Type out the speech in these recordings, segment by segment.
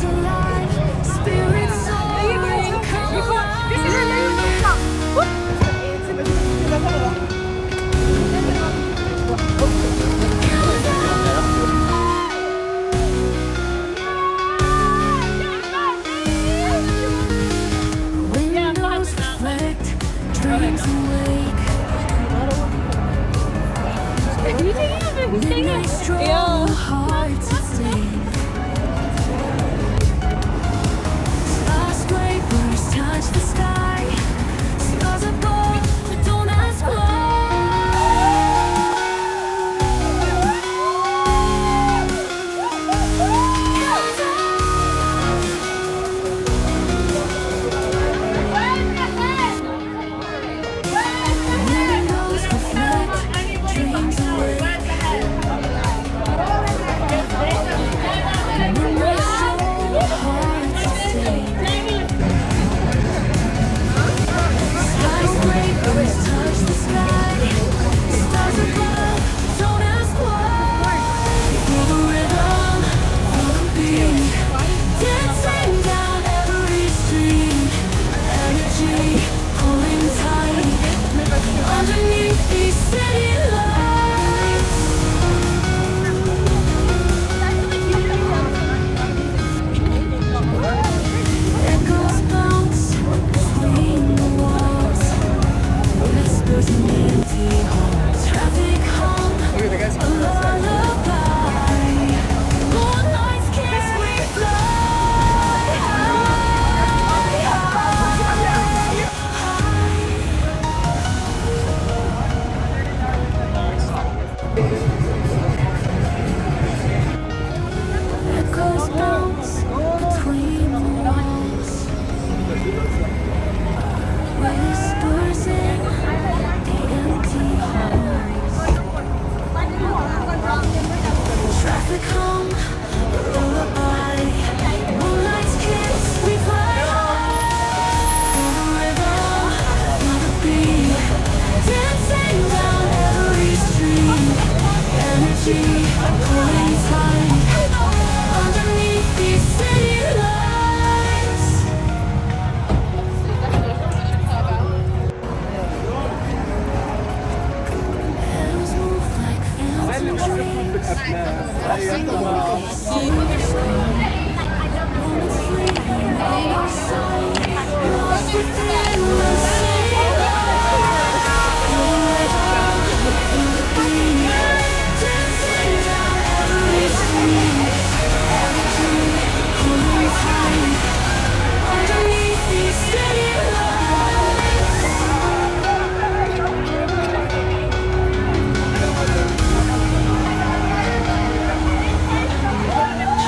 hearts alive, spirits soaring, come windows reflect, dreams awake. Midnight strong, hearts at stake. Skyscrapers touch the sky. Stars above, but don't ask why. Windows reflect, dreams awake. Midnight strong, hearts at stake. Skyscrapers touch the sky. Stars above, don't ask why. Feel the rhythm, feel the beat, dancing down every street. Energy pulling tight underneath these city lights. Echoes bounce between the walls. Whispers in empty halls. Traffic hum, a lullaby. Moonlight's kiss, we fly high, Echoes bounce between the walls. Whispers in the empty halls. Traffic hum, a lullaby. Moonlight's kiss, we fly high. Feel the rhythm, feel the beat, dancing down every street. Energy pulling tight underneath these city lights. Petals move like phantom dreams. Moments fleeting out of sight. Lost within the city lights. Feel the rhythm, feel the beat, dancing down every street. Energy pulling tight underneath these city lights.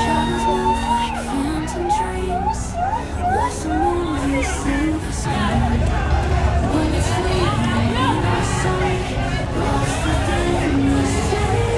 Shadows move like phantom dreams. Watch the moonlight sing the sky. When it's fleeting out of sight, lost within the city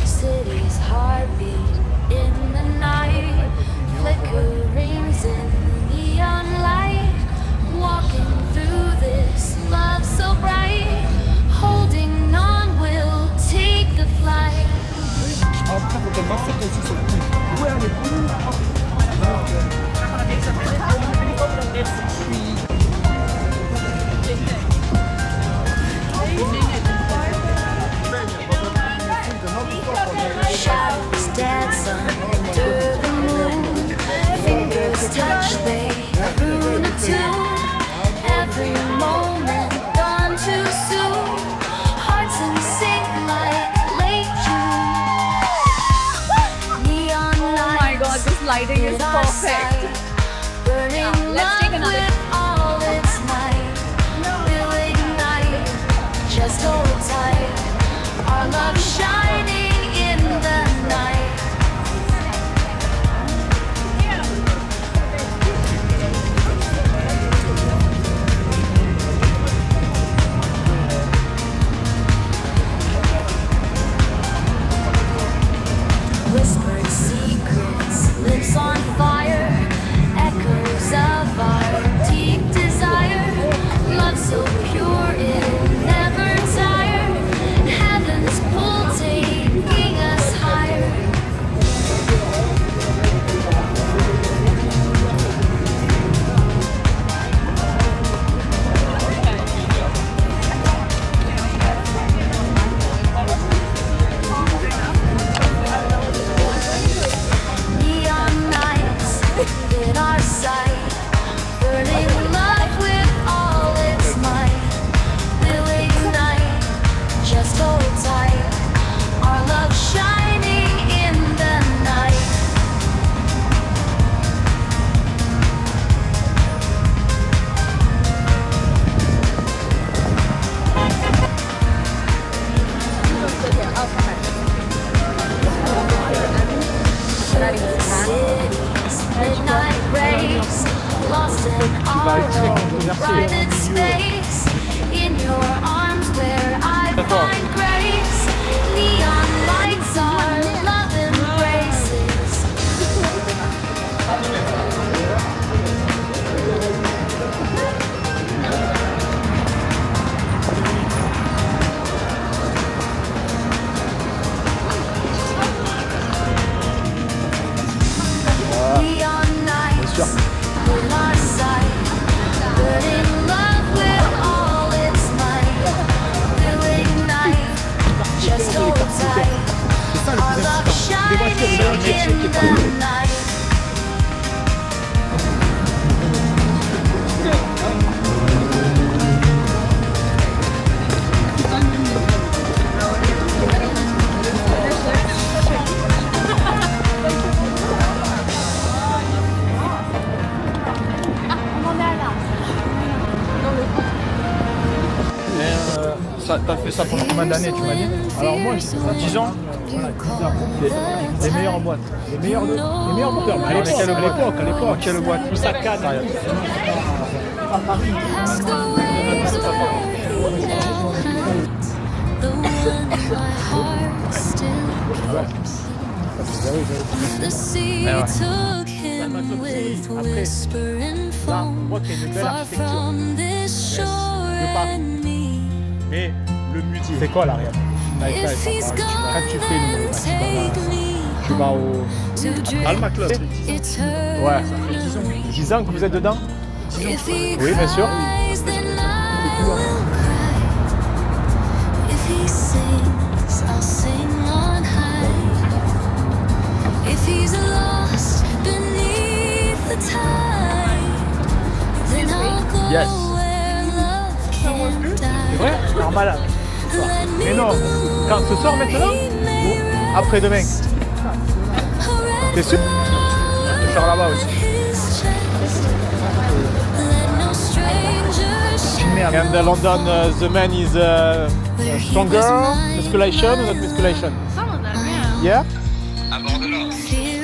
city's heartbeat in the night, flickerings in neon light. Walking through this love so bright, holding on, we'll take the flight. Shadows dance under the moon. Fingers touch, they ruin a tune. Every moment gone too soon. Hearts in sync like late June. Neon lights. Oh my god, this lighting is in our perfect. sight. Burning let's take love another. with all its might. We'll ignite, just hold tight. Our love shining in the night. whispered secrets, lips on fire, echoes of our deep desire. Love so pure it'll never tire. Heaven's pull taking us higher. Neon nights in our sight, burning love with all its might. Will ignite, just hold tight. Our love shining in the night. Cities, midnight rays, lost in our own private space. In your arms where I find grace. Neon lights are love embraces. Neon nights in our sight, burning love with all its might. Will ignite, just hold tight. Our love shining in the night. T'as fait ça pendant combien d'années, tu m'as dit? Alors moi, j'ai fait 10 ans. voilà, 10 ans. Les meilleures boîtes. Les meilleurs moteurs. Mais à l'époque, à l'époque. Quelle boîte? Ça cadre. À Paris. Ask the waves of the one my heart still keeps. The sea took him with whisper and foam, far from this shore and me. Mais le musée, c'est quoi l'arrière? If he's Quand tu fais gone, une take me tu vas au to Alma Club. eternity. Ouais, ça fait 10 ans que vous êtes dedans? If he Oui, bien sûr. cries, then I will cry. If he sings, I'll sing on high. If he's lost beneath the tide, then I'll go Yes. where love can't C'est die. vrai? Normal. Let me Mais non, quand ce soir maintenant? Ou après-demain? T'es sûr? Je vais faire là-bas aussi. his chest. Let no stranger And the London, the man is stronger, musculation or not musculation? Some of them, Yeah? yeah.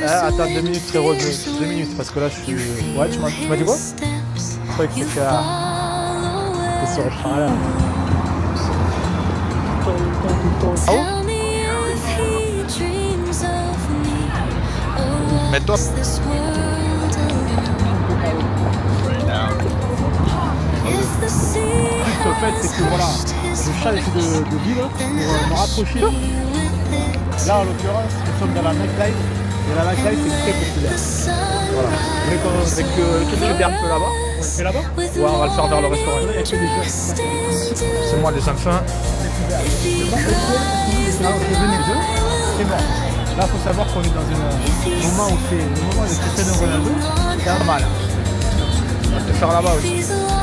Ah, attends 2 minutes frérot, 2 minutes parce que là je suis... Ouais, tu m'as dit quoi? Je croyais que c'était sur le train là. Ah où? Tell me if he dreams of me, or Mets-toi. was this world alone? If the sea Juste le fait c'est que voilà, hushed his je change de ville pour me rapprocher. be with it. Là en l'occurrence, nous sommes dans la Nightlife et la Nightlife c'est très populaire. Voilà. Mais avec le truc de un peu là-bas, on le fait là-bas? Ouais, on va le faire vers le restaurant. Il y a que des jeux. C'est moi les enfants. C'est mort. Là, il faut savoir qu'on est dans un moment où c'est le moment de Cristiano Ronaldo. C'est un mal. On va le faire là-bas aussi. He's alive.